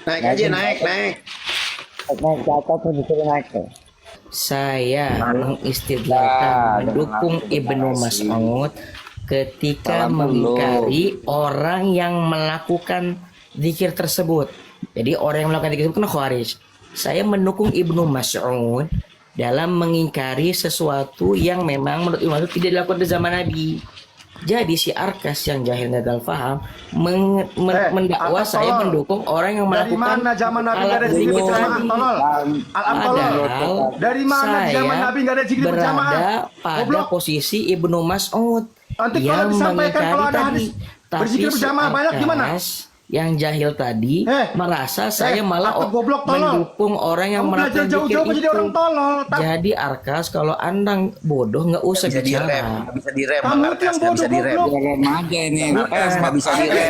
Naik aja, naik. Naik ke atas tuh disuruh naik tuh. Saya mengistidlalkan mendukung Ibnu Mas'ud ketika mengingkari orang yang melakukan zikir tersebut. Jadi orang yang melakukan zikir itu kena khawarij. Saya mendukung Ibnu Mas'ud dalam mengingkari sesuatu yang memang menurut Ibnu Mas'ud tidak dilakukan di zaman Nabi. Jadi si Arkas yang jahil gagal paham mendakwa saya mendukung orang yang Dari melakukan mana zaman Nabi nggak ada zikir berjamaah, tolol? Al-am tolol. Padahal Dari mana di zaman saya Nabi nggak ada zikir berjamaah? berada pada Goblok. posisi Ibnu Mas'ud Nanti kalau yang disampaikan kalau ada mengingkari hadis tadi. berzikir Tapi si berjamaah banyak gimana? Arkas yang jahil tadi merasa saya malah atau goblok tolol. mendukung orang yang Kamu belajar melakukan zikir jauh-jauh itu. jadi orang tolol. Jadi Arkas, kalau Anda bodoh nggak usah Bisa direm, bicara. nggak bisa direm. Kamu Bang itu Arkas, yang nggak bisa bodoh, direm. goblok. Direm aja ini. Arkas nggak bisa direm.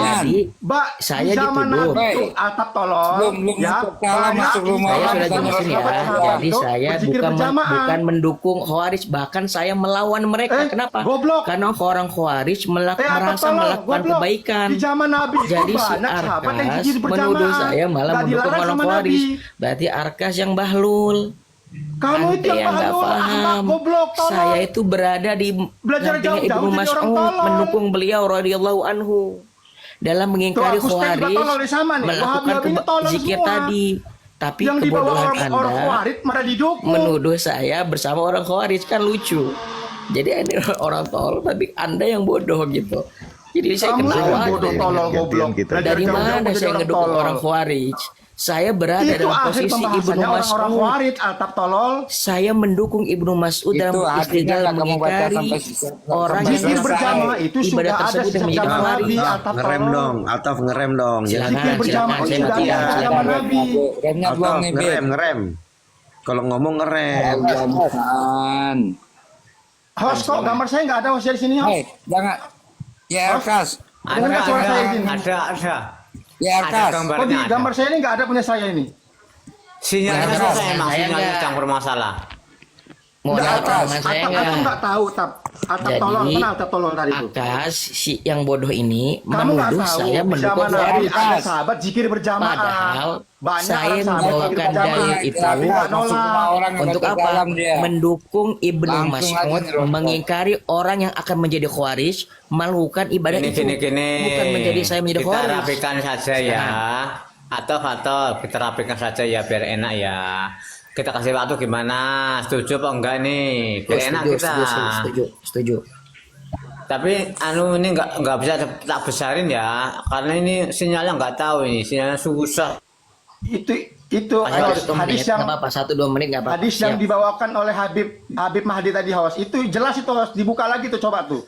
Jadi Mbak, saya di zaman dituduh. Nabi itu atap tolol. Belum Ya, masuk kalah, masuk rumah Saya orang, sudah tanya jelasin ya. sahabat-sahabat Jadi itu saya berzikir berjamaah. bukan mendukung Khawarij, bahkan saya melawan mereka. Kenapa? Goblok. Karena orang Khawarij atap merasa tolol, melakukan goblok. kebaikan. Di zaman Nabi itu Jadi si banyak sahabat yang Arkas zikir berjamaah. menuduh saya malah Nggak mendukung dilarang orang sama Khawarij. Nabi. Berarti Arkas yang bahlul. Kamu itu Anda yang nggak bahlul, ahmak, paham. goblok, tolol. Saya itu berada di Belajar sampingnya jauh-jauh Ibnu jadi orang Mas'ud, tolol. mendukung beliau radhiyallahu anhu dalam mengingkari Tuh, aku juga Khawarij tolol di sama nih. melakukan Wahabi ini tolol zikir semua. tadi. Tapi Yang dibawa kebodohan orang Anda Khawarij malah didukung. menuduh saya bersama orang Khawarij, kan lucu. Jadi ini orang tolol tapi Anda yang bodoh gitu. Jadi saya Kamu ketawa yang bodoh aja. tolol goblok. kita. Belajar Dari jauh-jauh mana jadi saya orang ngedukung tolol. orang Khawarij? Saya berada Itu dalam akhir posisi Ibnu pembahasannya orang-orang Mas'ud. Khawarij, atap tolol. Saya mendukung Ibnu Mas'ud dalam Itu artinya istidlal nggak kamu baca mengingkari sampai orang yang Zikir selesai. berjamaah itu ibadah sudah ada tersebut yang sejak menjadi zaman Khawarij. Nabi, atap Ngerem tolol. dong, Altaf ngerem dong. Silakan, Zikir berjamaah silakan, saya sudah mati ada ya. sejak zaman Nabi. Remnya belum Altaf nih, Bib. ngerem. Kalau ngomong ngerem. Jangan. Host kok gambar saya nggak ada host di sini, host. Hei, jangan. Ya Arkas. Dengar suara saya di sini. Ada. Ya Ada Arkas. Oh, di gambarnya. ada. gambar saya ini nggak ada punya saya ini. Sinyalnya Ada. saya emang Saya sinyalnya nggak. campur masalah. Mau Nggak, lihat atap, sama saya atap nggak? aku nggak tahu, atap tolol. Jadi Mana atap tolol tadi itu? Akas si yang bodoh ini Kamu nggak menuduh tahu, saya di mendukung zaman Nabi Khawarij. ada sahabat zikir berjamaah. Padahal Banyak saya orang sahabat zikir membawakan berjamaah. dalil itu Tapi nggak Masuk rumah nolak. orang yang untuk baca apa? salam dia. Mendukung Ibnu Langsung aja Mas'ud nyerocos. mengingkari orang yang akan menjadi Khawarij melakukan ibadah itu. Gini. Bukan menjadi saya menjadi Kita Khawarij. rapikan saja ya. Atau kita rapikan saja ya biar enak ya. Kita kasih waktu gimana? Setuju apa enggak nih? Biar enak kita. Setuju. Tapi ini nggak bisa tak besarin ya, karena ini sinyalnya nggak tahu ini, sinyalnya susah. Itu Ayo, host, 1 hadis menit yang nggak apa-apa, 1-2 menit nggak apa-apa. hadis yang Siap. dibawakan oleh Habib Mahdi tadi, host. Itu jelas itu, host. Dibuka lagi tuh, coba tuh.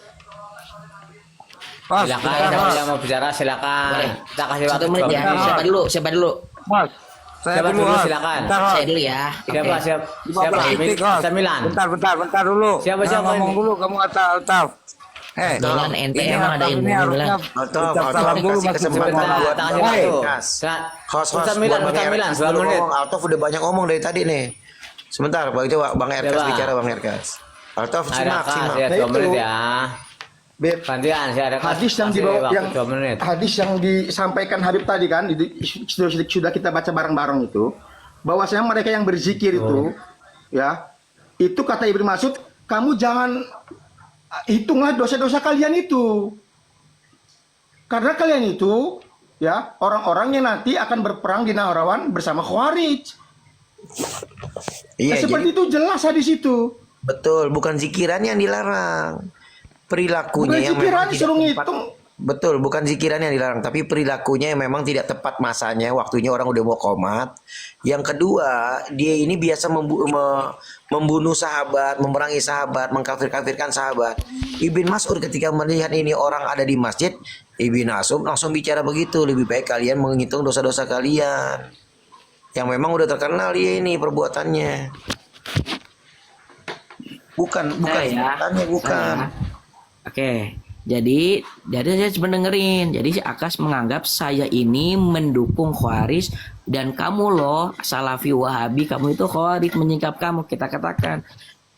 Pas, Silakan, bentar, kalau Mas. yang mau bicara silakan. Boleh. Kita kasih 1 waktu. menit ya. Bentar, Siapa dulu? Mas. Saya Siapa dulu, dulu, Mas. silakan. Bentar, Mas. Saya dulu ya. Siapa? Oke. Siapa? 15 detik, Mas. Sembilan. Bentar dulu. Siapa ngomong ini? dulu, kamu Altaf. Dolan ente ini emang ada Altaf ilmu ini harusnya Altaf, ucap Altaf, salam dulu kasih Mas. kesempatan Sebentar, buat tak kasih Bang waktu. Erkas. Host, Ustaz Milan, buat Bang Ustaz Milan, Erkas 2 baru menit. ngomong. Altaf udah banyak ngomong dari tadi nih. Sebentar, coba Bang Erkas Coba. bicara, Bang Erkas. Altaf, Ada simak. ya, Nah, 2 itu. menit ya. Beb, Gantian, saya ada hadis yang kasih dibawa waktu yang 2 menit. hadis yang disampaikan Habib tadi kan, sudah kita baca bareng-bareng itu, bahwasanya mereka yang berzikir itu, ya, itu kata Ibnu Mas'ud, kamu jangan hitunglah dosa-dosa kalian itu, karena kalian itu, ya, orang-orang yang nanti akan berperang di Nahrawan bersama Khawarij. Iya, Seperti jadi itu jelas hadis itu. betul, bukan zikiran yang dilarang. Perilakunya Bukan yang zikiran memang tidak disuruh tepat. ngitung. Betul, bukan zikiran yang dilarang, tapi perilakunya yang memang tidak tepat masanya, waktunya orang udah mau komat. Yang kedua, dia ini biasa membunuh sahabat, memerangi sahabat, mengkafir-kafirkan sahabat. Ibn Mas'ud ketika melihat ini orang ada di masjid, Ibn Mas'ud langsung bicara begitu, lebih baik kalian menghitung dosa-dosa kalian. Yang memang udah terkenal dia ini perbuatannya. Bukan sebutannya, bukan. Oke, jadi saya cuma dengerin. Jadi si Akas menganggap saya ini mendukung Khawarij dan kamu loh Salafi Wahabi, kamu itu Khawarij menyingkap kamu. Kita katakan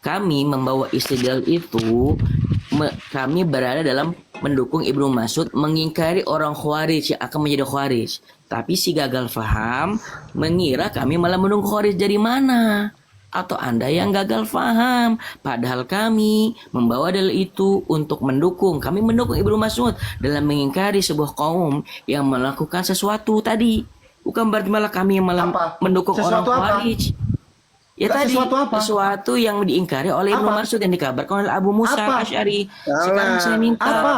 kami membawa istidlal itu kami berada dalam mendukung Ibnu Mas'ud mengingkari orang Khawarij yang akan menjadi Khawarij. Tapi si gagal faham mengira kami malah mendukung Khawarij dari mana? Atau Anda yang gagal faham, padahal kami membawa dalil itu untuk mendukung. Kami mendukung Ibnu Mas'ud dalam mengingkari sebuah kaum yang melakukan sesuatu tadi. Bukan berarti malah kami yang malah Apa? mendukung orang Sesuatu apa? Khawarij. Ya Enggak, tadi sesuatu apa? sesuatu yang diingkari oleh Ibnu Apa? Mas'ud yang dikabarkan oleh Abu Musa Apa? Asy'ari. Sekarang saya minta Apa?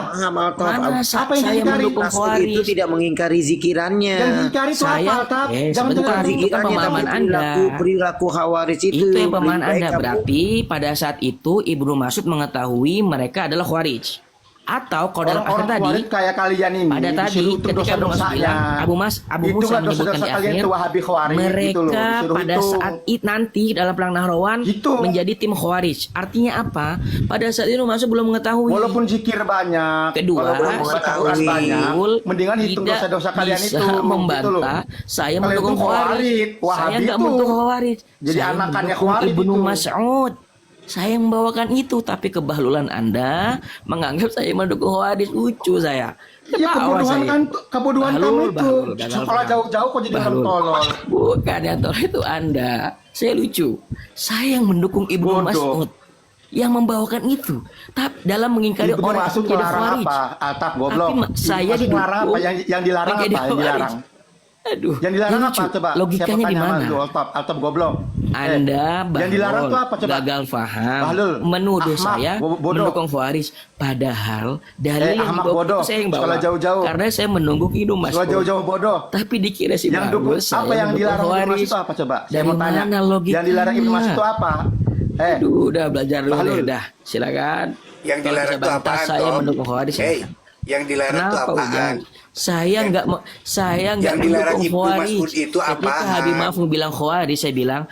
mana Apa yang saya diingkari? mendukung Mas'ud itu Khawarij. tidak mengingkari zikirannya. Yang diingkari itu Saya- apa, Tap? eh, Jangan sebentar, dengar Zikir. dulu. itu pemahaman Anda. Perilaku Khawarij itu. Itu yang pemahaman lebih baik Anda. kamu- Berarti pada saat itu Ibnu Mas'ud mengetahui mereka adalah Khawarij. Atau kalau dalam Orang-orang akhir tadi Khawarij kayak kalian ini pada tadi disuruh untuk ketika Ibnu Mas'ud dosa-dosanya. bilang Abu Itulah Musa menyebutkan dosa-dosa di kalian akhir itu Wahabi Khawarij gitu loh, mereka disuruh pada itu. saat nanti dalam perang Nahrawan Gitu. menjadi tim Khawarij. Artinya apa? Pada saat itu Ibnu Mas'ud belum mengetahui. Walaupun zikir banyak, Kedua, walaupun baca Quran banyak, mendingan hitung tidak dosa-dosa kalian bisa itu. membantah gitu loh. saya Kalian mendukung itu Khawarij. Saya Wahabi nggak itu. mendukung Khawarij. Jadi Saya anakannya mendukung Khawarij Ibnu itu. Mas'ud. Saya yang membawakan itu, tapi kebahlulan Anda menganggap saya mendukung Khawarij. Lucu saya. Ya Ketawa kebodohan saya. kan, kebodohan Bahlul, kamu itu. bahlul, gagal Sekolah paham. jauh-jauh kok jadi orang Bahlul. tolol. Bukan yang tolol itu Anda. Saya lucu. Saya yang mendukung Ibnu Bodoh. Mas'ud yang membawakan itu. Tapi dalam mengingkari Ibnu orang Mas'ud yang menjadi melarang Khawarij. apa? Atap goblok. Tapi saya Ibnu Mas'ud melarang didukung apa? Yang dilarang menjadi apa? Yang dilarang? Khawarij. Aduh. Yang dilarang ya apa lucu. coba? Logikanya Siapa di tanya mana? sama lu, Atap goblok. Anda yang dilarang Bahlul, tuh apa coba? gagal faham, Bahlul, menuduh Ahmak, saya bodoh. mendukung Khawarij, padahal dalil yang Ahmak dibawa bodoh, itu saya yang bawa. sekolah jauh-jauh. Karena saya menunggu Ibnu Sekolah Mas'ud. jauh-jauh bodoh. Tapi dikira si Yang dukung bagus, saya apa yang mendukung dilarang Ibnu Khawarij. Mas'ud itu apa coba? Saya Dari mau tanya. mana logikanya? Yang dilarang Ibnu Mas'ud itu apa? Aduh, udah belajar dulu Bahlul. deh, dah. Silakan. Yang Kalau dilarang bisa itu bantah apaan, saya Tom? mendukung Khawarij. Hei, silakan. yang dilarang itu Kenapa apaan? Ujang? Saya nggak mau, saya nggak Yang dilarang mendukung Ibnu Khawarij. Mas'ud itu Ketika apaan? Habib Mahfud bilang Khawarij, saya bilang,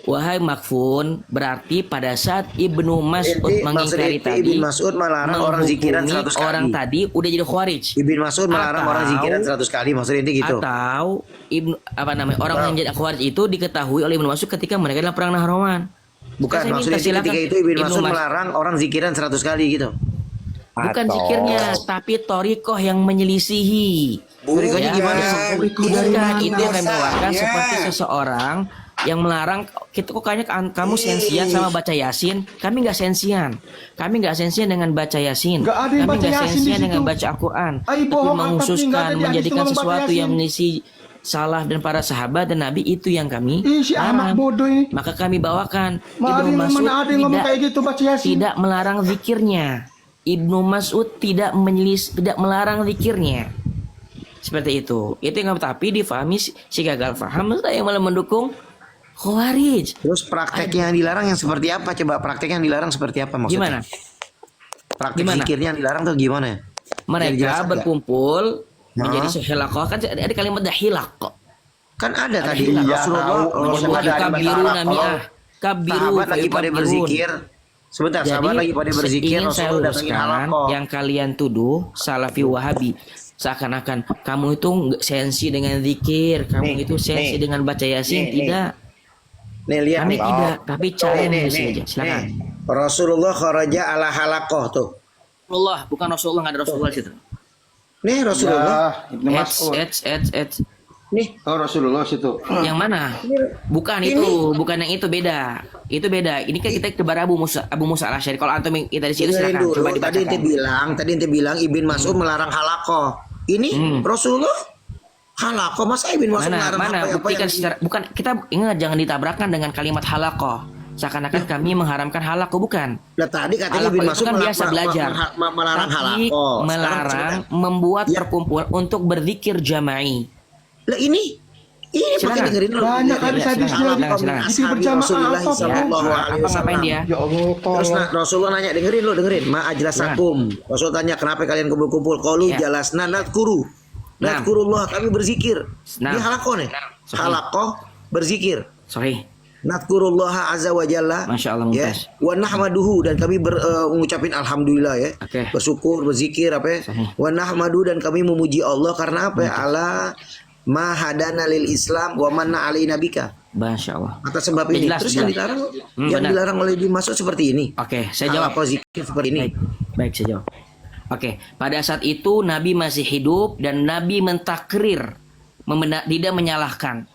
wahai Makfun, berarti pada saat Ibnu Mas'ud Maksud mengingkari itu tadi, Ibnu Mas'ud melarang orang zikiran menghukumi 100 kali. orang tadi udah jadi Khawarij. Ibnu Mas'ud melarang Atau- orang zikiran 100 kali. Maksudnya itu gitu. Atau Ibnu apa namanya orang yang jadi Khawarij itu diketahui oleh Ibnu Mas'ud ketika mereka dalam perang Nahrawan. Bukan, Saya minta, maksudnya silakan. ketika itu Ibnu Mas'ud Mas- melarang orang zikiran 100 kali gitu. Bukan zikirnya, tapi torikoh yang menyelisihi. Torikohnya gimana? Bukan, itu yang kami bawakan Dosanya. seperti seseorang yang melarang kita kok kayaknya kamu sensian sama baca Yasin, kami nggak sensian. Kami nggak sensian dengan baca Yasin. Nggak ada yang Kami baca nggak Yasin di sensian situ. dengan baca Al-Quran. Ay, Tapi bohong, Al-Fatihah nggak menghususkan ada di hadis menjadikan tolong baca sesuatu yang Yasin. mengisi salaf dan para sahabat dan Nabi itu yang kami Ih, si Ahmad larang. bodoh ini. Maka kami bawakan Mana Ibnu Mas'ud mana ada yang ngomong kayak gitu baca Yasin. tidak melarang zikirnya. Ibnu Mas'ud tidak melarang zikirnya. Seperti itu. Itu yang tapi difahami si gagal paham saya malah mendukung Khawarij. Terus prakteknya yang dilarang yang seperti apa? Coba praktek yang dilarang seperti apa maksudnya? Gimana? Praktek Gimana? zikirnya yang dilarang tuh gimana? Bisa Mereka dijelaskan nggak? berkumpul menjadi Hah? sehilaqah kan ada kalimat dahilaq. Kan ada tadi Iya, Rasulullah tahu. Rasulullah Ada Kabiru Arab. namiah. Kabiru sahabat lagi pada fayukabirun. berzikir. Sebentar, sahabat lagi pada berzikir, ingin saya Rasulullah datangin luruskan halaqah. yang kalian tuduh Salafi Wahabi seakan-akan kamu itu nggak sensi dengan zikir, kamu Nih, itu sensi nih. dengan baca Yasin. Nih, Tidak, Nih lihat kami nih. tidak, tapi cara Nih, menulis aja. Silakan. nih. Rasulullah kharaja ala halaqah tuh. Rasulullah, bukan Rasulullah, nggak ada Rasulullah di situ. Nih Rasulullah. Ya, Ibnu Mas'ud. Nih Oh Rasulullah situ. Yang mana? Bukan itu, bukan yang itu beda. Itu beda. Ini kan kita kebar Abu Musa Al-Asy'ari. Kalau antum kita di situ dengerin silakan dulu. coba Tadi ente dibacakan. bilang Ibn Mas'ud melarang halaqah. Ini Rasulullah halaqah, masa Ibn Mas'ud Mana melarang mana apa buktikan yang secara bukan kita ingat jangan ditabrakkan dengan kalimat halaqah. Seakan-akan kami mengharamkan halaqah, bukan. Nah, tadi katanya Halaqah Ibn itu Mas'ud kan biasa belajar. melarang Tapi halaqah. melarang Sekarang, membuat Ya. perkumpulan untuk berzikir jama'i. lah ini pakai Silakan. dengerin dulu. Banyak kan Ya, hadisnya. silakan, silakan. Isi berjamaah Rasulullah apa? sallallahu Ya, alaihi apa ngapain dia? Ya Allah, Terus tolong. Rasulullah nanya, dengerin. Ma ajlasakum. Rasul tanya, kenapa kalian kumpul-kumpul? Qalu Ya. jalasna nadkuru. Nah. Nadkurullah, kami berzikir. Nah. Ini halaqah nih. Sahih. Halaqah berzikir. Sorry. Nadkurullah azza wa jalla. Masya Allah, Ya. mumtaz. Wa nahmaduhu, dan kami mengucapin alhamdulillah ya. Oke. Bersyukur, berzikir apa ya. Sahih. Wa nahmadu, dan kami memuji Allah karena apa ya? Ala Ma hadana lil Islam wa manna alaina bika. Masya Allah. Atas sebab Ya, ini. jelas, Terus jelas. yang dilarang, yang benar. dilarang oleh Ibnu Mas'ud seperti ini. Oke, saya jawab. Apa zikir seperti ini? Baik, saya jawab. Oke, pada saat itu Nabi masih hidup dan Nabi mentakrir, tidak menyalahkan.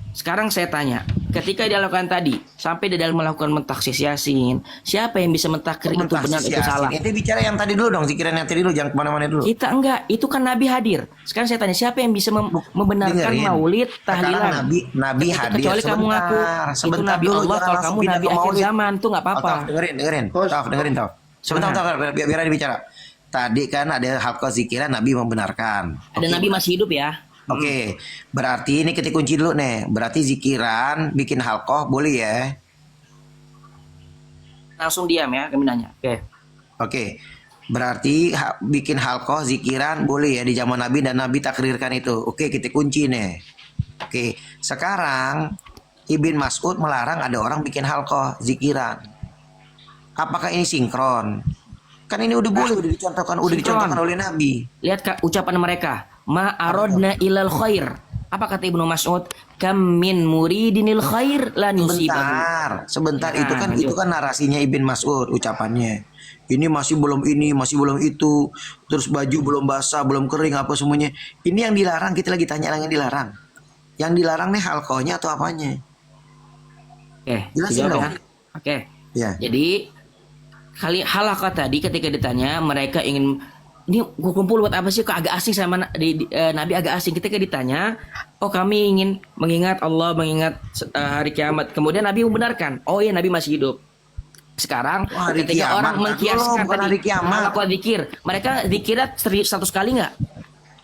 Sekarang saya tanya, ketika dia lakukan tadi, sampai di dalam melakukan mentaksis Yasin, siapa yang bisa mentakrir itu benar itu salah? Itu bicara yang tadi dulu dong, zikiran yang tadi dulu, jangan kemana-mana dulu. Kita enggak, itu kan Nabi hadir. Sekarang saya tanya, siapa yang bisa membenarkan Dengerin. maulid, Sekarang tahlilan? Nabi hadir. Kecuali kamu ngaku itu Nabi dulu, Allah, jangan kalau langsung kamu pindah Nabi ke akhir maulid. zaman, tuh nggak apa-apa. Taf, dengerin. Taf, dengerin, Taf. Sebentar, biar ada bicara. Tadi kan ada halqa zikiran Nabi membenarkan. Dan Nabi masih hidup ya. Oke, berarti ini ketik kunci dulu nih. Berarti zikiran bikin halqah boleh ya? Langsung diam ya, kami nanya. Oke. Berarti bikin halqah zikiran boleh ya di zaman Nabi dan Nabi takrirkan itu. Oke, ketik kunci nih. Oke, sekarang Ibn Mas'ud melarang ada orang bikin halqah zikiran. Apakah ini sinkron? Kan ini udah boleh, udah dicontohkan oleh Nabi. Lihat Kak, ucapan mereka. Ma aradna ilal khair. Apa kata Ibnu Mas'ud? Kam min muridinil khair lan yusibahu. Sebentar Ya, itu kan narasinya Ibn Mas'ud ucapannya. Ini masih belum itu. Terus baju belum basah, belum kering apa semuanya. Ini yang dilarang, kita lagi tanya yang dilarang. Yang dilarang nih halqahnya atau apanya? Jelasin dijawab dong. ya. Oke. Ya. Jadi halakah tadi ketika ditanya mereka ingin ini gue kumpul buat apa sih, kok agak asing sama Nabi agak asing. Ketika ditanya, oh kami ingin mengingat Allah, mengingat hari kiamat. Kemudian Nabi membenarkan, oh iya Nabi masih hidup. Sekarang hari ketika kiamat, orang mengkiaskan bukan tadi hari kiamat. halaqah zikir, mereka zikirnya 100 kali nggak?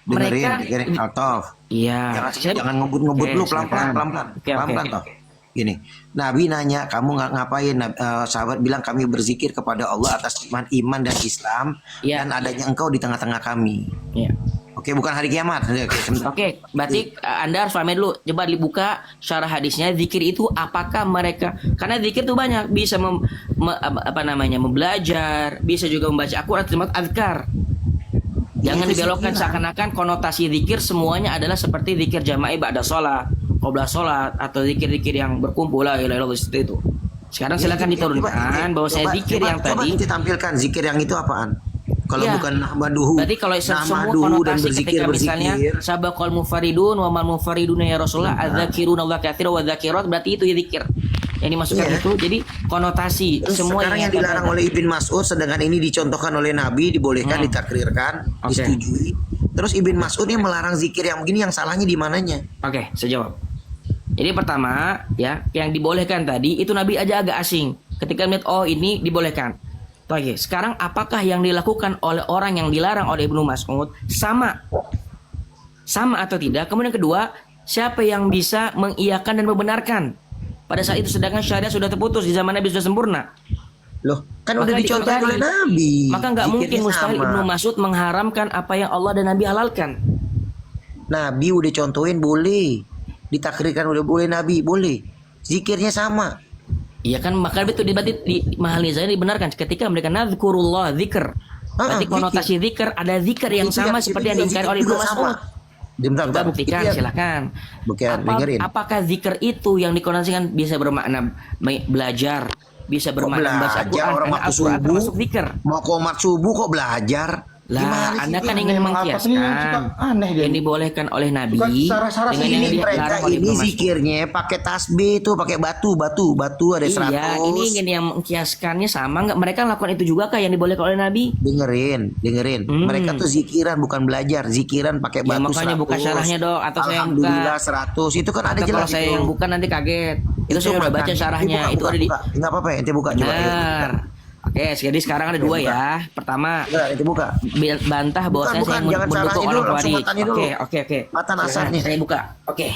Dengerin Altaf. Iya. Jangan ngebut-ngebut Oke, dulu, silakan. pelan-pelan. Oke. Toh. Gini, Nabi nanya, kamu ngapain? Sahabat bilang kami berzikir kepada Allah atas iman dan Islam Iya. dan adanya engkau di tengah-tengah kami. Iya. Oke, bukan hari kiamat. Oke, berarti Anda harus pahami dulu. Coba dibuka syarah hadisnya. Zikir itu apakah mereka? Karena zikir itu banyak. Bisa membelajar, bisa juga membaca Al-Quran, termasuk azkar. Jangan Itu dibelokkan zikiran. seakan-akan konotasi zikir semuanya adalah seperti zikir jama'i ba'da sholat, qabla sholat, atau zikir-zikir yang berkumpul lah seperti itu. Sekarang silakan diturunkan bahwa saya zikir yang coba tadi. kita tampilkan zikir yang itu apaan? Kalau Ya. bukan nahmaduhu. Berarti kalau semua nahmaduhu dan konotasi ketika misalnya berzikir. sabaqal mufaridun wa mal mufariduna ya Rasulullah adzakiruna Allah katsiran wa dzakirat, berarti itu ya zikir. Yang dimasukkan Iya. itu jadi konotasi Terus semua sekarang yang dilarang oleh Ibn Mas'ud, sedangkan ini dicontohkan oleh Nabi, dibolehkan, ditakrirkan, Oke. disetujui. Terus Ibn Mas'ud ini melarang zikir yang begini, yang salahnya di mananya? Oke, saya jawab. Jadi pertama ya, yang dibolehkan tadi itu Nabi aja agak asing. Ketika melihat oh ini dibolehkan. Oke, sekarang apakah yang dilakukan oleh orang yang dilarang oleh Ibnu Mas'ud sama atau tidak? Kemudian kedua, siapa yang bisa mengiyakan dan membenarkan? Pada saat itu sedangkan syariat sudah terputus, di zaman Nabi sudah sempurna. Loh, kan Maka udah dicontohkan diingkari. oleh Nabi. Maka nggak Zikirnya mungkin mustahil sama. Ibnu Mas'ud mengharamkan apa yang Allah dan Nabi halalkan. Nabi udah contohin boleh. Ditakrirkan udah boleh, Nabi boleh. Zikirnya sama. Iya kan, maka itu di mahal nizamnya dibenarkan ketika mereka nazkurullah zikr. Berarti zikir. konotasi zikr ada zikr yang Itu sama itu seperti yang diingkari zikir oleh Ibnu juga Mas'ud. Bentar, Coba buktikan, silakan. dengerin. Apakah zikr itu yang dikonotasikan bisa bermakna belajar, bisa bermakna membaca belajar Al-Quran, orang karena waktu Al-Quran subuh termasuk zikr. mau komat subuh kok belajar? Lah, Gimana sih Anda kan dia? ingin Memang apa sih ini yang suka mengkiaskan aneh dia yang ini. dibolehkan oleh Nabi Suka sarah-sarah dengan sendiri. yang Ini mereka dilarang oleh ini Ibnu Mas'ud. zikirnya pakai tasbih tuh, pakai batu ada 100. Iya, ini ingin yang mengkiaskannya sama nggak? Mereka lakukan itu juga kah yang dibolehkan oleh Nabi? Dengerin. Mereka tuh zikiran bukan belajar, zikiran pakai Ya, batu makanya 100. buka syarahnya dong, atau saya yang buka. Alhamdulillah 100 itu kan ada Atau jelas kalau saya itu. yang bukan nanti kaget. Itu saya udah baca makanya. syarahnya. Itu ada di. Enggak apa-apa, ente buka coba. Benar. Oke, jadi sekarang ada dua ya. Pertama, Ente buka. bantah bahwa Bukan, saya bukan, jangan mendukung caranya orang dulu, langsung Khawarij. matanya dulu. Oke. Mata Silakan, nasabnya. saya buka. Oke.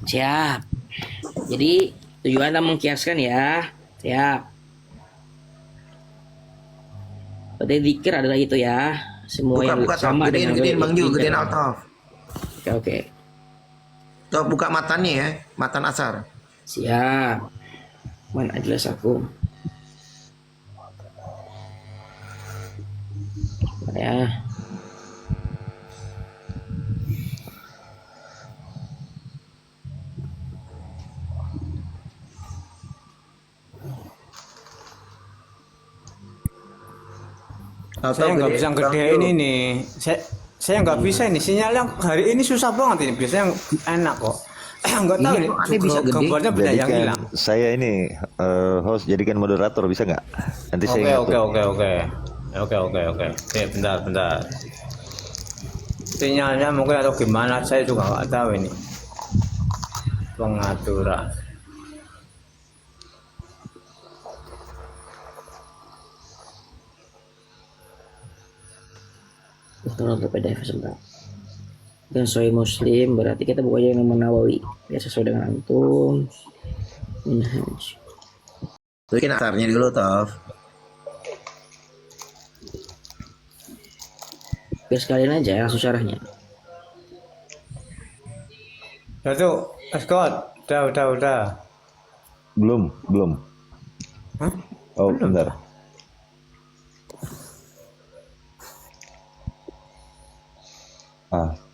Siap. Jadi tujuan Anda mengkiaskan ya. Siap. Berarti zikir adalah itu ya. Semua yang Buka sama gedein Bang Ju, gedein Altaf. Oke. Tuh buka matanya ya, matan asar. Siap. Mana jelas aku. Ya. Saya nggak bisa gedein ini. Saya nggak bisa ini. Sinyalnya hari ini susah banget ini. Biasanya yang enak kok. Nggak tahu Iya, ini. kok aneh bisa gede? Gambarnya beda yang Jadikan hilang. saya ini host, jadikan moderator bisa nggak? Nanti saya Oke. Bentar. Sinyalnya mungkin atau gimana? Saya juga nggak tahu ini. Pengaturan. Untuk PDF sebentar. Dan Sahih Muslim berarti kita buka aja yang Imam Nawawi ya sesuai dengan antum. Minhaj. Bikin asarnya dulu, Tof. Biar sekalian aja langsung syarahnya. Satu, Scott. Udah. belum. Hah? Oh, bentar.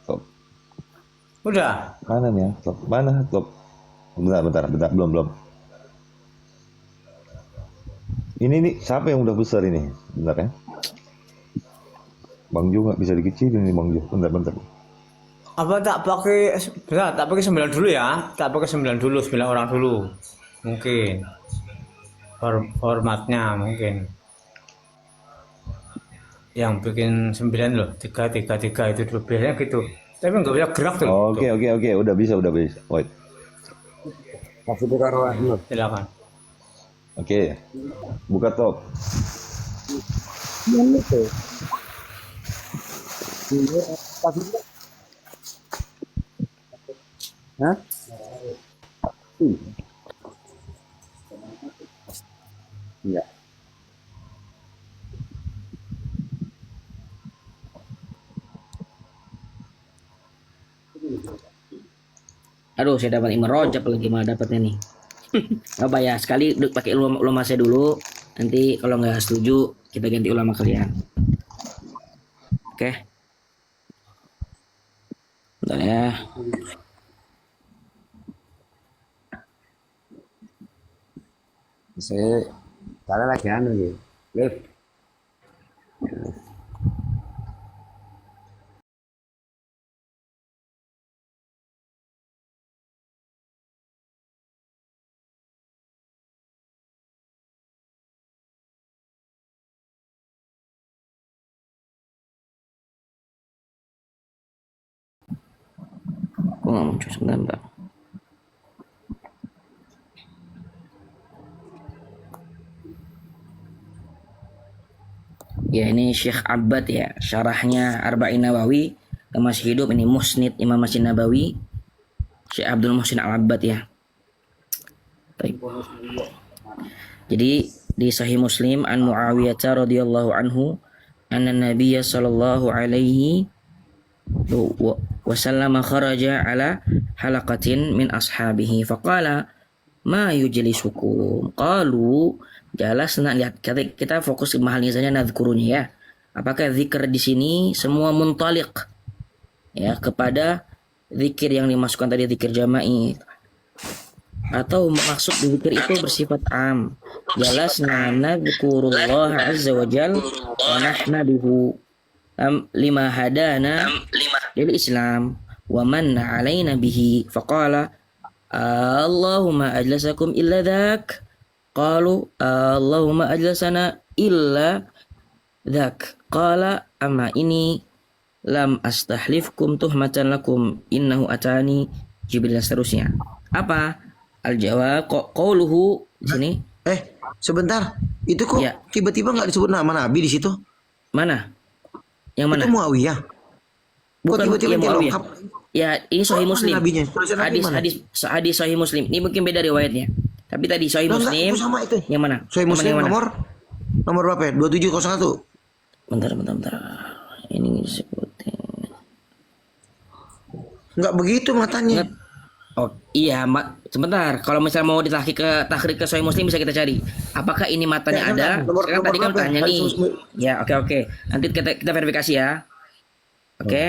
Top. Udah. Mana nih ya? Top. Mana top? Bentar, belum. Ini nih, siapa yang udah besar ini? Bentar ya. Bang Jo nggak bisa dikecilin nih Bang Jo. Bentar. Apa tak pakai 9 dulu ya? Tak pakai 9 dulu, 9 orang dulu. Mungkin. Formatnya mungkin. Yang bikin 9 loh, 3 itu dulu biasanya gitu. Tapi nggak bisa gerak tuh. Oke. Udah bisa. Wait. Kasih buka ruang dulu. Silakan. Oke. Buka top. Yang itu. Hah? Iya. Aduh, saya dapat Imam Rajab lagi malah dapatnya nih. Apa ya, sekali pakai ulama saya dulu. Nanti kalau nggak setuju kita ganti ulama kalian. Oke. Bentar ya. Saya lagi anu nih. Live. Kok nggak muncul sebentar. Ya ini Syekh Abbad ya, syarahnya Arba'in Nawawi yang masih hidup, ini Musnid Imam Masjid Nabawi Syekh Abdul Muhsin Al-Abbad ya. Baik. Jadi di Sahih Muslim an Muawiyah radhiyallahu anhu anna Nabiyya sallallahu alaihi wasallam kharaja ala halaqatin min ashabihi faqala ma yujlisukum qalu jalasna. Lihat kita fokus ke mahalnya saja nadhkurunya ya. Apakah zikir di sini semua muntaliq ya kepada zikir yang dimasukkan tadi zikir jama'i, atau maksud zikir itu bersifat am? Jalasna nadhkurullah azza wa jal wa nahmaduhu lima hadana lil Islam wa manna alaina bihi faqala Allahumma ajlasakum illa dhak qalu Allahumma ajlasana illa dhak qala amma ini lam astahlifkum tuhmatan lakum innahu atani Jibril, dan seterusnya. Apa al-jawab qauluhu di sini? Sebentar. Itu kok Ya. tiba-tiba nggak disebut nama Nabi di situ? Mana? Yang mana? Itu Muawiyah. Kok Bukan tiba-tiba yang dia Muawiyah. lengkap? Ya, ini Sahih Mana Muslim. nabinya? Tulisan nabi mana? Hadis Sahih Muslim. Ini mungkin beda riwayatnya. Tapi tadi Sahih Lah, enggak, Muslim. itu sama itu. Yang mana? Sahih Yang Muslim mana? nomor berapa ya? 2701. Bentar. Ini disebutin. Enggak begitu matanya. Oh iya, sebentar. Kalau misalnya mau ditahrik ke Sahih Muslim bisa kita cari. Apakah ini matanya Ya, ada? nomor Sekarang tadi kan berapa? tanya nih. Hadis Muslim. Ya, oke. Nanti kita verifikasi ya. Oke.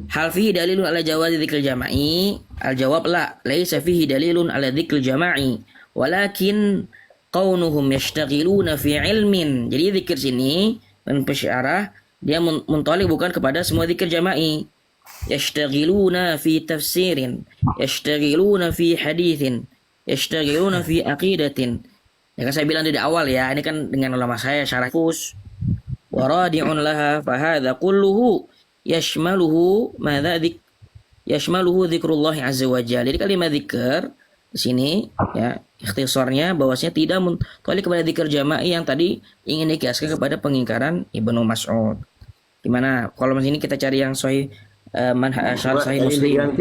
Hal fihi dalilun ala jawazi dzikril jama'i? Al jawab la, laisa fihi dalilun ala dzikril jama'i. Walakin kaunuhum yashtaghiluna fi ilmin. Jadi zikir sini dan pesyiarah, dia mentolik bukan kepada semua zikir jama'i. Yashtagiluna fi tafsirin, yashtagiluna fi hadithin, yashtagiluna fi aqidatin. Ya kan saya bilang dari awal ya, ini kan dengan ulama saya syarah khusus. Waradi'un laha fahadha kulluhu yashmaluhu madza yashmaluhu dzikrullah azza wa jalla. Jadi kalimat zikir di sini ya ikhtisarnya bahwasanya tidak mentolik kepada zikir jama'i yang tadi ingin dikiaskan kepada pengingkaran Ibnu Mas'ud. Gimana kalau di sini kita cari yang sahih sahih Muslim.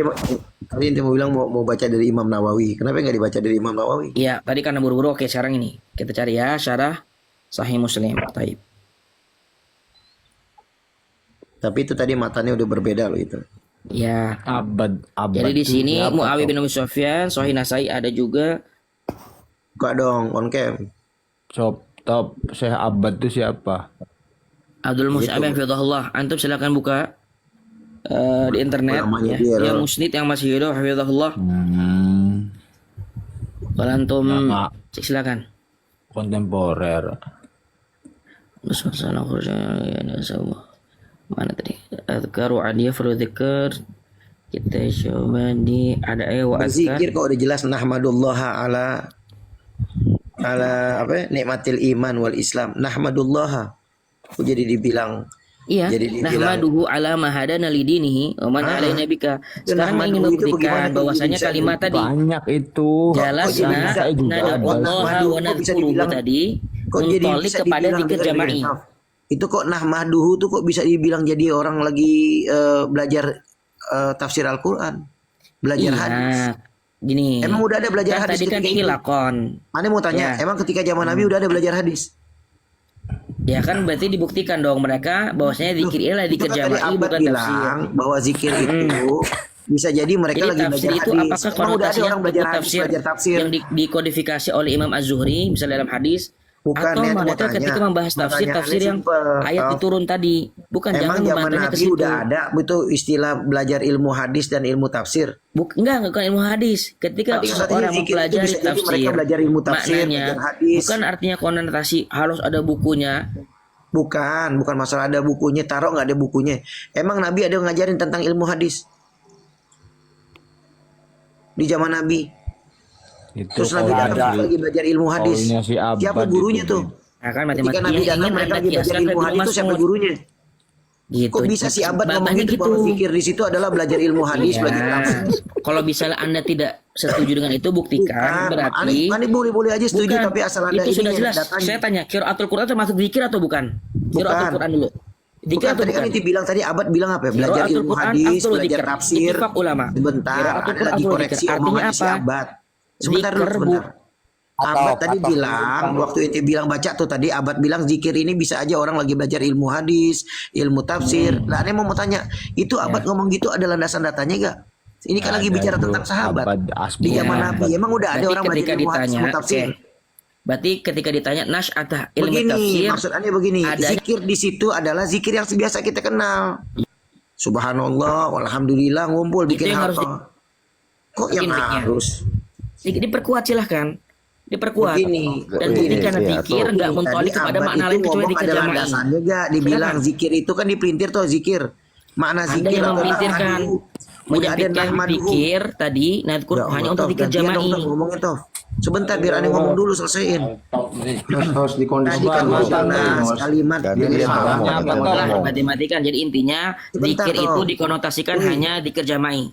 Tadi ente mau bilang mau baca dari Imam Nawawi. Kenapa nggak dibaca dari Imam Nawawi? Iya, tadi karena buru-buru. Oke, sekarang ini kita cari ya syarah sahih Muslim. Taib. Tapi itu tadi matanya udah berbeda loh itu. Ya. Abad Jadi di sini itu apa Muawiyah tuh? bin Abi Sufyan, Sahih Nasai ada juga. Buka dong on cam. Top Syekh Abad itu siapa? Abdul Mus'ab hafizahullah. Antum silakan buka di internet Namanya ya. dia, Yang loh. musnid yang masih hidup hafizahullah. Kalau antum Nama cek silakan. kontemporer. Mana tadi? Azkaru adiyah furu dzikr. Kita coba di ada wa azkar. Berzikir kok udah jelas nahmadullah ala apa ya? Nikmatil iman wal Islam. Nahmadullah. Kok jadi dibilang Iya, jadi dibilang nahmaduhu ala mahadana lidinihi wa man alaina bika. Sekarang nahmaduhu ingin itu membuktikan bagaimana bahwasanya bisa kalimat tadi Banyak itu. jelasnya Saya juga ada. nadallaha wa Kok bisa nadhkuruhu dibilang- tadi kok jadi mentolik bisa kepada dibilang zikir jama'i. Itu kok nahmaduhu tuh kok bisa dibilang jadi orang lagi belajar tafsir Al-Qur'an. Belajar hadis. Iya, gini. Emang udah ada belajar kan hadis tadi kan ketika itu? hilakon. Mana mau tanya, Ya. emang ketika zaman Nabi udah ada belajar hadis? Ya kan berarti dibuktikan dong mereka bahwasanya zikir ini adalah Itu zikir kan tadi jama'i Abad bukan bilang tafsir. bahwa zikir itu bisa jadi mereka Jadi lagi tafsir belajar itu hadis. apakah Emang udah ada konotasinya orang belajar buku hadis, belajar tafsir? yang dikodifikasi oleh Imam Az-Zuhri misalnya dalam hadis, Bukan, atau Nek, mau mereka tanya. ketika membahas tafsir Pertanyaannya yang simpel. ayat Toh. diturun tadi, bukan Emang jangan zaman membantahnya ke Nabi situ. udah ada itu istilah belajar ilmu hadis dan ilmu tafsir. Enggak bukan ilmu hadis. Ketika Tadi katanya seorang zikir itu mempelajari bisa jadi tafsir, mereka belajar ilmu tafsir, maknanya belajar hadis. bukan artinya konotasi harus ada bukunya. Bukan masalah ada bukunya, taruh nggak ada bukunya. Emang Nabi ada ngajarin tentang ilmu hadis di zaman Nabi. Itu Terus Nabi kalau datang ada lagi belajar ilmu hadis. kaunya si Abad Siapa gurunya itu, tuh? Nah, kan Ketika matematika Nabi yang datang ingin mereka Anda lagi belajar kiaskan ke ilmu Ibnu hadis itu siapa Mas'ud. gurunya? Gitu. Kok bisa si Abad ngomong Babahnya gitu bahwa zikir di situ adalah belajar ilmu hadis, Iya. belajar tafsir? Kalau misalnya Anda tidak setuju dengan itu, buktikan. Berarti Aneh boleh ada setuju bukan. tapi asal ada Itu sudah ininya, jelas. datanya. Saya tanya, qiraatul Quran termasuk zikir atau bukan? Qiraatul Quran dulu. Zikir Bukan, atau tadi kan bukan? itu bilang tadi Abad bilang apa ya? Belajar Qiraatul ilmu Quran hadis, afdalul belajar dzikr. tafsir. Ittifaq ulama. Sebentar, Qiraatul ada Quran lagi afdalul koreksi dzikr. Artinya omongan si apa? Abad. Sebentar dulu, Zikr sebentar. Abad tadi bilang, waktu ente bilang baca tuh tadi, Abad bilang zikir ini bisa aja orang lagi belajar ilmu hadis, ilmu tafsir. Lah aneh mau tanya, itu Abad ngomong gitu ada landasan datanya gak? Ini kan lagi Ada bicara itu, tentang sahabat. Abad Asmi. Di zaman Iya. Nabi, emang udah ada Berarti orang belajar ketika ilmu hadis, ditanya, ilmu tafsir. oke. Berarti ketika ditanya nasy'atah ilmu Begini, tafsir, maksudnya begini, adanya- zikir di situ adalah zikir yang biasa kita kenal. Subhanallah, walhamdulillah, ngumpul Itu bikin yang harus apa? Kok yang Intiknya. harus? diperkuat silahkan. Diperkuat. Begini, Dan begini, buktikan iya, zikir tuh. enggak mentolik Tadi kepada Abad makna itu lain kecuali ngomong zikir ada jama'i. landasannya gak? Dibilang Silakan. zikir itu kan dipelintir tuh zikir. Makna Anda zikir yang adalah memintirkan nahmaduhu. Udah ada menyampaikan nahmaduhu. pikir tadi nadkur Ya Allah, hanya untuk Tof, zikir gantian dong, jama'i. Tof, ngomongin Tof. Sebentar biar aneh ngomong dulu selesaiin. Harus Tadi kan dikondisikan udah Mas. bahas kalimat Gantian ini dia salah. ngomong. Apa Gantian toh? Lah, ngomong. matematika. Jadi intinya Sebentar, zikir itu Toh. dikonotasikan hanya zikir jama'i.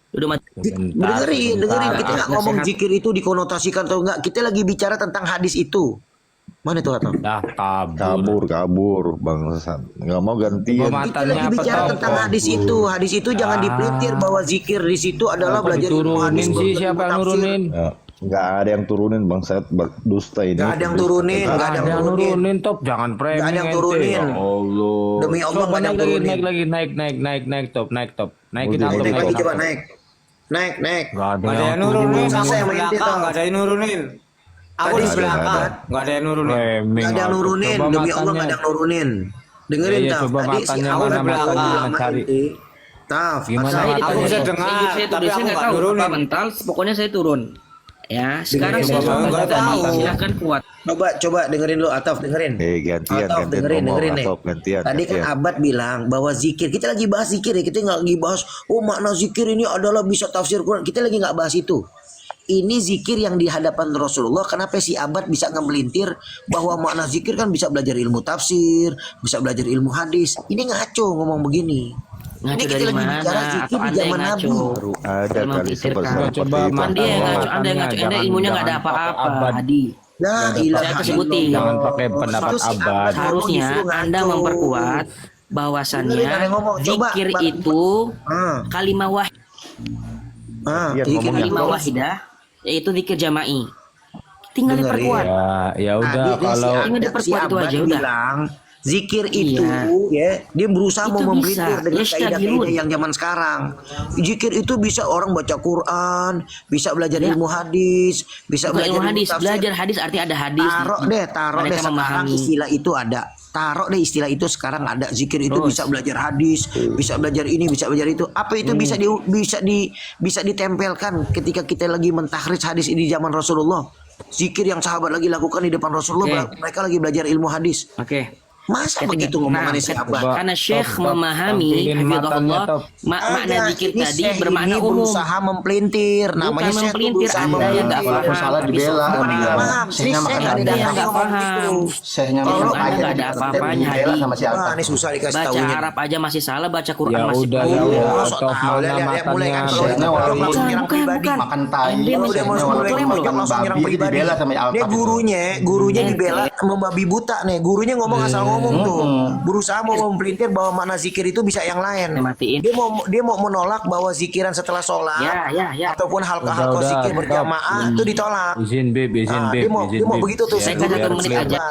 Udah Dengerin, kita nggak ngomong Nasihat. zikir itu dikonotasikan atau enggak. Kita lagi bicara tentang hadis itu. Mana tuh atau? Dah kabur. Kabur bangsa. Nggak mau gantian. Coba Kita lagi Matanya apa, bicara Toh? tentang hadis itu. Hadis itu jangan dipelintir bahwa zikir di situ adalah Apa belajar ilmu hadis. diturunin sih? belajar Siapa ilmu yang tafsir. nurunin? Ya, nggak ada yang turunin bangsat dusta ini. Nggak ada yang turunin, nggak ada yang turunin. nurunin top, jangan framing. Nggak ada yang ente. turunin. Ya Allah. Demi Allah, Coba nggak ada yang naik lagi, turunin. naik top. Naikin Udah, atau Naik lagi naik. coba naik. Naik. Nggak ada Nggak ada yang yang nurunin, turunin. aku Saya di yang belakang, minta. nggak ada yang nurunin. Aku Tadi di ada, belakang, ada. nggak ada yang nurunin. Framing Nggak ada yang atau. nurunin. Coba Demi Allah matanya. nggak ada yang nurunin. Dengerin Iya, Taf. coba Tadi si matanya awal mana, bilang matanya sama cari. ente. Taf, Gimana? masalah Saya Aku ditanya, bisa dengar, saya tapi tulis, aku saya nggak nggak tahu nurunin. apa mental, pokoknya saya turun. Ya, sekarang Dengerin saya dulu, sudah nggak tadi, tahu. silakan kuat. Coba dengerin lu Ataf, dengerin. Gantian Ataf, dengerin ngomong, nih. Ataf, gantian. Tadi kan Abad bilang bahwa zikir, kita lagi bahas zikir ya, kita nggak lagi bahas makna zikir ini adalah bisa tafsir Quran. Kita lagi nggak bahas itu. Ini zikir yang di hadapan Rasulullah. Kenapa si Abad bisa ngemelintir bahwa makna zikir kan bisa belajar ilmu tafsir, bisa belajar ilmu hadis. Ini ngaco ngomong begini. Ngaco Ini kita dari lagi mana? bicara zikir Atau di Anda yang zaman ngaco? Nabi. Ada Memang kali pikirkan. seperti Coba itu. Anda yang ngaco, Anda yang ngaco, Anda Jangan- ilmunya nggak ada jangan pakai apa-apa, abad. Hadi. Nah, Saya kesebutin. Jangan pakai pendapat Itu si Abad. Harusnya ngomong justru Anda ngaco. memperkuat bahwasannya Dengerin ada yang ngomong. Coba, zikir Pak. itu Ah, kalimah wahid, Iya, zikir ngomongnya kalimah itu. wahidah yaitu zikir jama'i. Tinggal Dengerin. diperkuat. Ya udah Tadi deh kalau Ini diperkuat itu Abad aja, udah. bilang zikir itu Iya. ya dia berusaha Itu mau memelintir bisa. dengan Yastagilun. kaidah-kaidah yang zaman sekarang. Zikir itu bisa orang baca Quran, bisa belajar Ya. ilmu hadis, bisa Bukan belajar ilmu hadis, tafsir. belajar hadis artinya ada hadis. Taruh deh Mereka sekarang memahami. istilah itu ada. Taruh deh istilah itu sekarang ada. Zikir itu Terus. bisa belajar hadis, bisa belajar ini, bisa belajar itu. Apa itu bisa ditempelkan ketika kita lagi mentahriz hadis ini di zaman Rasulullah? Zikir yang sahabat lagi lakukan di depan Rasulullah, Oke. mereka lagi belajar ilmu hadis. Oke. Masa begitu ngomongannya si Abad? Karena Syekh Top, memahami tampilin matanya, hafizahullah Top. makna Ada, zikir ini tadi Syekh bermakna ini umum. berusaha mempelintir. Namanya Bukan Syekh tuh mempelintir, berusaha Anda yang nggak mempelintir. paham. Salah dibela Bukan sama nggak dia. paham. Ini Syekhnya Syekh makan nggak Anda ada yang nggak ngomong paham. gitu. Syekhnya Kalau makan Anda aja nggak ada di- apa-apanya, dibela Hadi. sama si Wah, Alfa. ini susah dikasih Baca tahunya. Arab aja masih salah, baca Quran ya masih udah salah. ya udah Oh, Ataf sok tahu. mana Lihat, mulai kan matanya. kalau Syekhnya udah walaupun- langsung nyerang pribadi. Makan tai, Anda Kalau masih udah mau Quran mulai belum? langsung nyerang babi, pribadi. dibela sama Alfa Dia gitu. gurunya dibela membabi buta nih. Gurunya ngomong asal ngomong tuh. Berusaha mau mempelintir bahwa makna zikir itu bisa yang lain. Matiin. Dia mau menolak bahwa zikiran setelah sholat Ya. ataupun halqa-halqa Udah, zikir stop. berjamaah itu ditolak. Izin Beb, izin Ah, Beb, dia mau izin Beb. begitu tuh. Saya Biar kasih clear, 1 menit aja.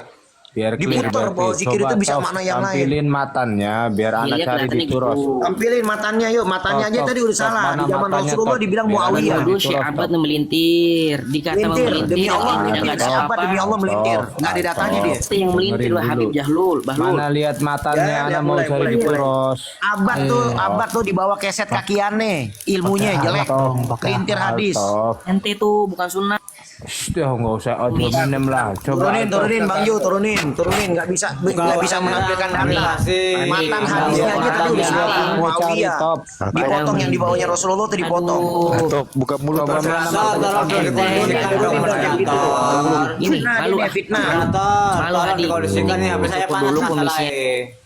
biar clear, Diputer biar bahwa clear. zikir itu Coba, bisa Top, makna yang lain. tampilin matanya biar anak Lihat cari kelihatan di turos. itu. Tampilin matanya yuk, matanya Top, aja top, tadi udah top. salah. Mana Di zaman matanya, Rasulullah top? dibilang Biar Muawiyah. ada Dulu di Syekh turos, Abad Top. melintir, dikata Melintir, melintir, demi Allah ilmunya melintir. nggak ada Siapa apa-apa. demi Allah melintir? Nggak ada datanya dia. Itu yang melintir Dengerin lah dulu. Habib Bahlul. Mana lihat matanya, Ya, anak lihat, mau mulai, cari di mulai. turos. Abad tuh dibawa keset kakiannya, ilmunya jelek. Melintir hadis. Top. Ente tuh bukan sunnah. Shh, dah nggak usah minum lah. Coba Turunin Bang Yu, turunin, nggak bisa menampilkan data. Matan hadisnya aja tadi udah salah. Muawiyah Top. dipotong yang dibawanya Rasulullah tuh dipotong. Ataf, buka mulut. Coba Ataf. mana Tolong dong dikondisikan dong moderator. Ini Fitnah, malu ini fitnah. Moderator, Malu, tolong Hadi. dikondisikan nih, habis saya Cukup panas dulu masalah komisinya.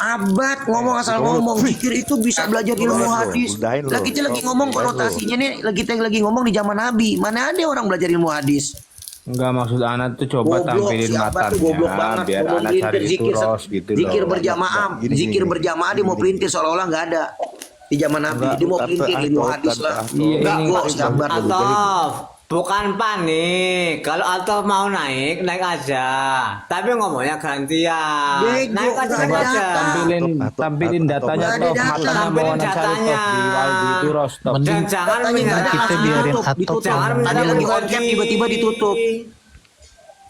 Abad ngomong asal ngomong, zikir itu bisa belajar ilmu hadis. Udahin lo. Lah kita lagi ngomong konotasinya nih, kita lagi ngomong di zaman Nabi. Mana ada orang belajar ilmu hadis? Enggak, maksud anak tuh coba tampilin si Abad tuh matanya goblok banget. biar Ngomong anak pelintir, cari di turos gitu zikir loh. berjamaah, Gini, zikir gini. berjamaah dia mau pelintir seolah-olah nggak ada di zaman Nabi. Dia mau pelintir ilmu hadis lah. Iya, Enggak ini kok si Abad. Atof, bukan panik. Kalau Atof mau naik aja. Tapi ngomongnya gantian. Bego, Naik aja, nggak naik ada aja. Tampilin datanya Nggak ada Top, data. matanya mau Tampilin anak cari datanya. Top di turos Top. Dan jangan Katanya nggak ada, menyerang. langsung ditutup. Jangan Tadi menyerang lagi on pribadi. cam tiba-tiba ditutup.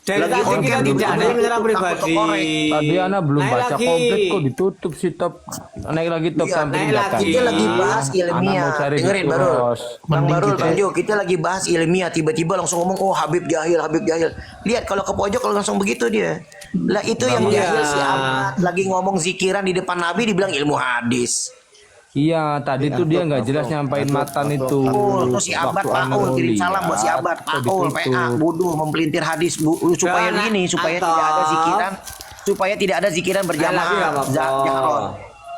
Dari Lagi tadi on kita cam tidak ada yang menyerang takut pribadi. kekorek. Tadi anak belum Naik baca lagi. komplit kok ditutup sih Top. Naik lagi Top, Iya, tampilin naik lagi. datanya. Kita lagi bahas Anak ilmiah. mau cari di Dengerin Barul. turos. Bang Barul, Bang Jo, kita lagi bahas ilmiah. Tiba-tiba langsung ngomong, oh Habib jahil. Lihat kalau ke pojok kalau langsung begitu dia. Lah itu yang Iya. jahil si Ahmad. Lagi ngomong zikiran di depan Nabi dibilang ilmu hadis. Iya, tadi tuh dia nggak jelas nyampain matan itu. Paul, terus si Abad Waktu Paul anak kirim lihat, salam buat si Abad kok Paul, ditutup. PA, bodoh mempelintir hadis supaya Jangan, gini, supaya Atau. tidak ada zikiran, supaya tidak ada zikiran Lagi berjamaah. nggak apa-apa. Jahron.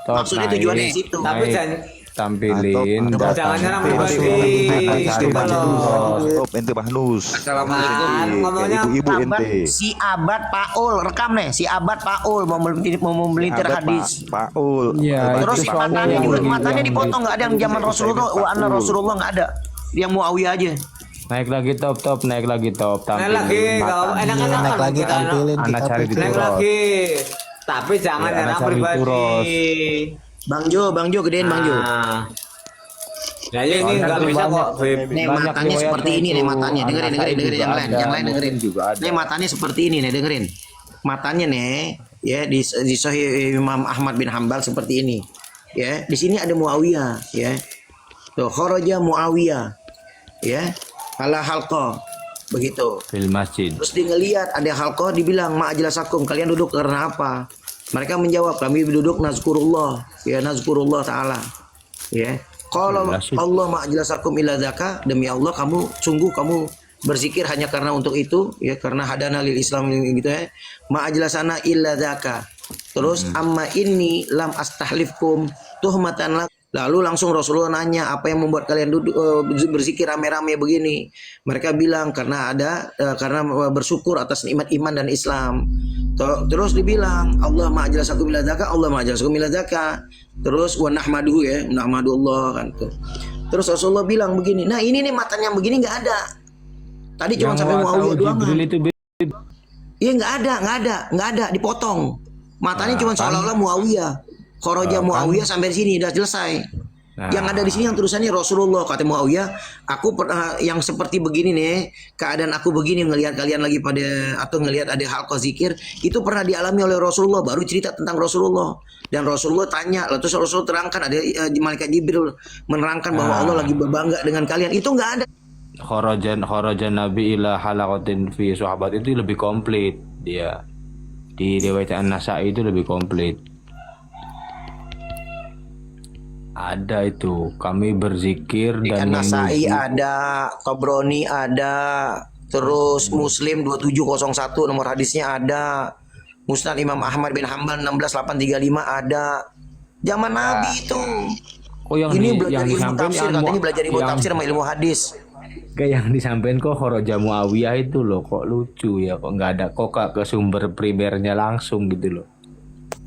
Top, Maksudnya naik. tujuannya di situ. Tapi Naik. jangan- Tampilin Atop, Jangan nyerang datanya. pribadi. Anak cari di turos. Top, ente Bahnus. Assalamualaikum. Ngomongnya Ibu-ibu Abad, ente. si Abad Paul rekam nih, si Abad Paul mau memelintir Ada hadis. Paul. Iya, Terus itu soalnya matanya yang juga dibilang matanya dipotong gitu. nggak ada yang zaman Rasulullah, wa anna Rasulullah nggak ada. Yang Muawiyah aja. Naik lagi Top, naik lagi Top, naik tampilin lagi. Kalau matanya. enak-enak naik lagi kan, tampilin Anak cari di Naik turos. lagi. Tapi jangan Ya, nyerang anak cari pribadi. turos. Bang Jo gedein Bang Jo. Nah, ya ini nggak bisa kok, Beb. Nih Banyak matanya riwayatnya seperti ini nih itu. matanya. Dengerin Anak saya juga yang lain, ada, yang lain dengerin. Muslim juga ada. Nih matanya seperti ini nih dengerin. Matanya nih ya di Sahih Imam Ahmad bin Hambal seperti ini. Ya, di sini ada Muawiyah ya. Tuh kharaja Muawiyah. Ya. ala halqa. Begitu. Fil masjid. Terus dia ngelihat ada halqa, dibilang ma'ajlasakum, kalian duduk karena apa? Mereka menjawab, kami duduk nazkurullah, ya nazkurullah taala. Ya. Kalau Allah ma'ajlasakum illa dzaka, demi Allah kamu berzikir hanya karena untuk itu, ya karena hadana lil Islam gitu ya. Ma'ajlasana illa dzaka. Terus amma inni lam astahlifkum tuhmatan. Lalu langsung Rasulullah nanya, apa yang membuat kalian duduk berzikir rame-rame begini? Mereka bilang karena bersyukur atas nikmat iman dan Islam. Terus dibilang Allah ma'ajlasakum ila dzaka, Allah ma'ajlasakum ila dzaka. Terus wa nahmaduhu, ya, nahmadullah kan tuh. Terus Rasulullah bilang begini, nah ini nih matanya begini nggak ada. Tadi cuma sampai Muawiyah doang. Iya nggak ada, dipotong. Matanya cuma seolah-olah Muawiyah. Kharaja Muawiyah sampai di sini udah selesai. Yang ada di sini yang tulisannya Rasulullah, kata Muawiyah, aku pernah yang seperti begini nih, keadaan aku begini ngelihat kalian lagi pada atau ngelihat ada halqa zikir, itu pernah dialami oleh Rasulullah, baru cerita tentang Rasulullah. Dan Rasulullah tanya, lalu Rasulullah terangkan, ada malaikat Jibril menerangkan bahwa Allah lagi berbangga dengan kalian. Itu nggak ada. Kharajan Nabi ila halaqatin fi sahabat itu lebih komplit dia. Di riwayat An-Nasa'i itu lebih komplit. Ada itu, kami berzikir dan An-Nasa'i ada, Tabrani ada, terus Muslim 2701 nomor hadisnya ada, Musnad Imam Ahmad bin Hanbal 16835 ada. Zaman Nabi itu. Oh, yang ini yang belajar ilmu tafsir, katanya belajar ilmu tafsir sama ilmu hadis. Kayak yang disampaikan kok Kharaja Muawiyah itu loh, kok lucu ya, kok nggak ada ke sumber primernya langsung gitu loh.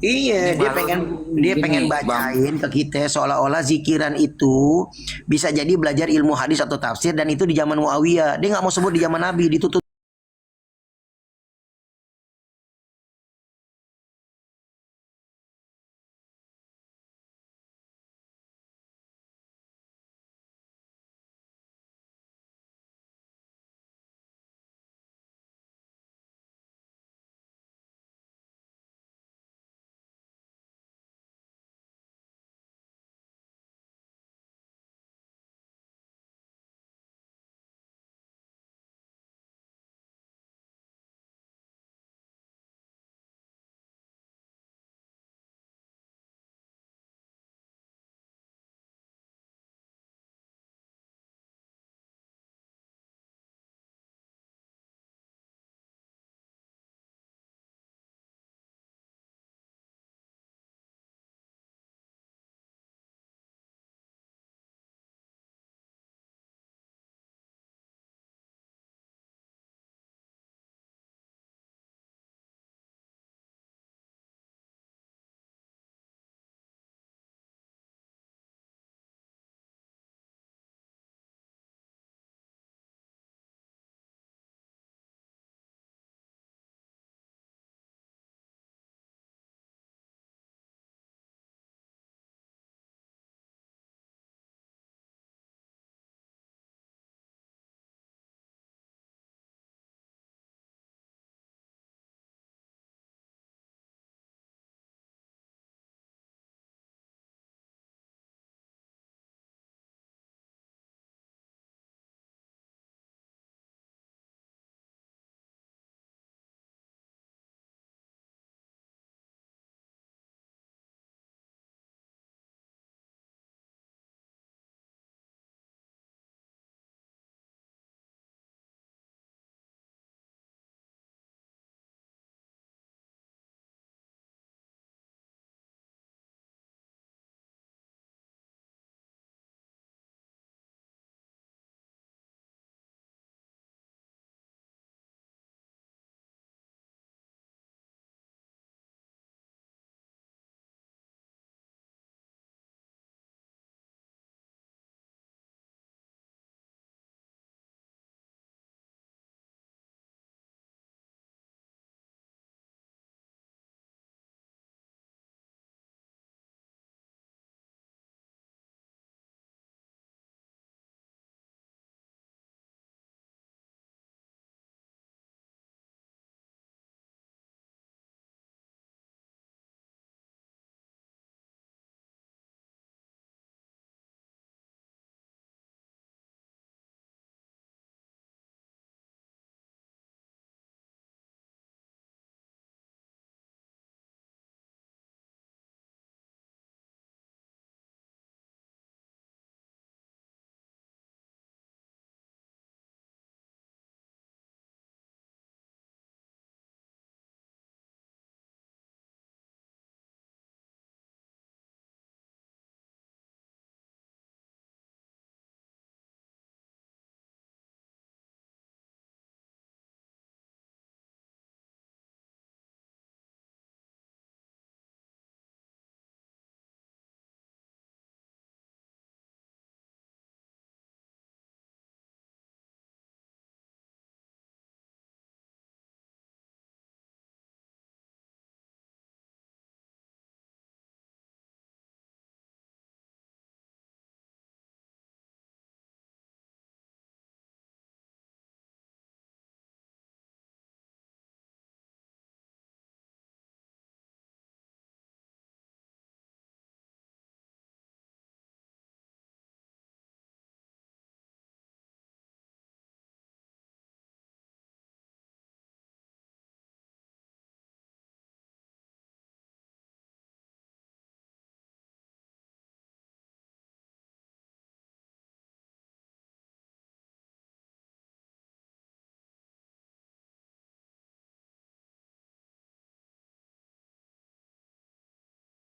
Iya, dia pengen bacain ke kita seolah-olah zikiran itu bisa jadi belajar ilmu hadis atau tafsir, dan itu di zaman Muawiyah. Dia nggak mau sebut di zaman Nabi, ditutup.